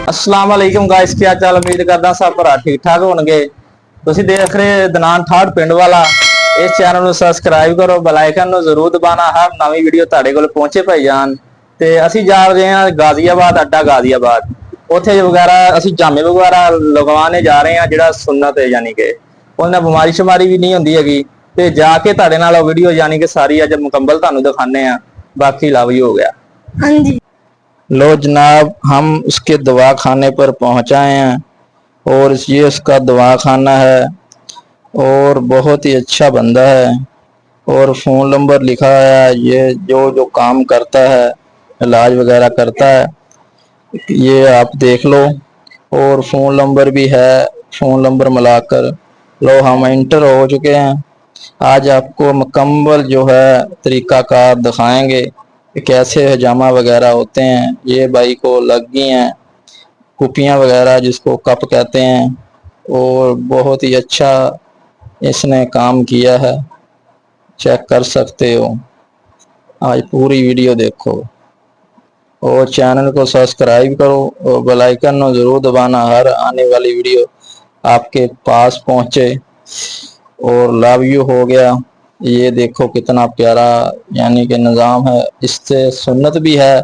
अस्सलाम वालेकुम गाइस, क्या चाल। उम्मीद करदा सब भरा ठीक ठाक होणगे। ਤੁਸੀਂ ਦੇਖ ਰਹੇ ਦਨਾਨ ਠਾੜ ਪਿੰਡ ਵਾਲਾ। ਇਸ ਚੈਨਲ ਨੂੰ ਸਬਸਕ੍ਰਾਈਬ ਕਰੋ, ਬੈਲ ਆਈਕਨ ਨੂੰ ਜ਼ਰੂਰ ਦਬਾਣਾ, ਹਰ ਨਵੀਂ ਵੀਡੀਓ ਤੁਹਾਡੇ ਕੋਲ ਪਹੁੰਚੇ ਭਾਈ ਜਾਨ। ਤੇ ਅਸੀਂ ਜਾ ਰਹੇ ਹਾਂ ਗਾਜ਼ੀਆਬਾਦ, ਅੱਡਾ ਗਾਜ਼ੀਆਬਾਦ। ਉੱਥੇ ਵਗੈਰਾ ਅਸੀਂ ਜਾਮੇ ਵਗੈਰਾ ਲਗਵਾਉਣੇ ਜਾ ਰਹੇ ਹਾਂ, ਜਿਹੜਾ ਸੁन्नत ਹੈ, ਯਾਨੀ ਕਿ ਉਹਨਾਂ ਬਿਮਾਰੀ ਸ਼ਮਾਰੀ ਵੀ ਨਹੀਂ ਹੁੰਦੀ ਹੈਗੀ। ਤੇ ਜਾ ਕੇ ਤੁਹਾਡੇ ਨਾਲ ਵੀਡੀਓ ਯਾਨੀ ਕਿ ਸਾਰੀ ਅੱਜ ਮੁਕੰਮਲ ਤੁਹਾਨੂੰ ਦਿਖਾਣੇ ਆ। बाकी लाभ ही हो गया। हाँ जी। लो जनाब, हम उसके दवा खाने पर पहुंचाए हैं और ये उसका दवा खाना है और बहुत ही अच्छा बंदा है और फ़ोन नंबर लिखा है। ये जो जो काम करता है, इलाज वगैरह करता है, ये आप देख लो। और फ़ोन नंबर भी है, फ़ोन नंबर मिलाकर लो। हम इंटर हो चुके हैं। आज आपको मुकम्मल जो है तरीक़ाकार दिखाएंगे कि कैसे हजामा वगैरह होते हैं। ये भाई को लग गई हैं कुपियाँ वगैरह, जिसको कप कहते हैं, और बहुत ही अच्छा इसने काम किया है, चेक कर सकते हो। आज पूरी वीडियो देखो और चैनल को सब्सक्राइब करो और बेल आइकन को ज़रूर दबाना, हर आने वाली वीडियो आपके पास पहुँचे। और लव यू हो गया। ये देखो कितना प्यारा यानी कि निज़ाम है। इससे सुन्नत भी है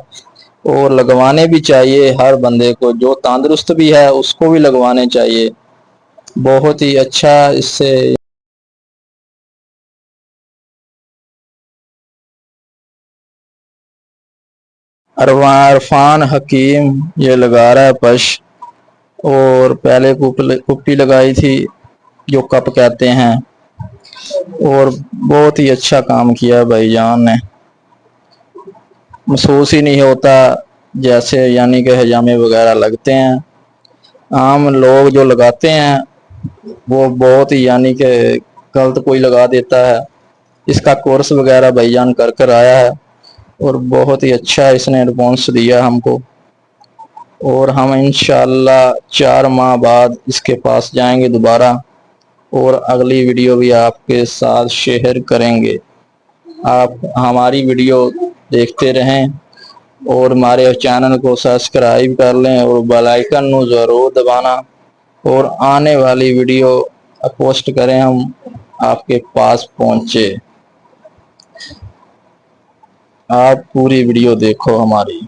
और लगवाने भी चाहिए हर बंदे को। जो तंदुरुस्त भी है उसको भी लगवाने चाहिए। बहुत ही अच्छा इससे अरफान हकीम ये लगा रहा है पश। और पहले कुप्पी लगाई थी, जो कप कहते हैं, और बहुत ही अच्छा काम किया भाईजान ने। महसूस ही नहीं होता जैसे यानी कि हजामे वगैरह लगते हैं। आम लोग जो लगाते हैं वो बहुत ही यानी कि गलत कोई लगा देता है। इसका कोर्स वगैरह भाईजान कर कर आया है और बहुत ही अच्छा इसने रिस्पॉन्स दिया हमको। और हम इंशाअल्लाह 4 माह बाद इसके पास जाएंगे दोबारा और अगली वीडियो भी आपके साथ शेयर करेंगे। आप हमारी वीडियो देखते रहें और हमारे चैनल को सब्सक्राइब कर लें और बेल आइकन को ज़रूर दबाना और आने वाली वीडियो पोस्ट करें, हम आपके पास पहुँचे। आप पूरी वीडियो देखो हमारी।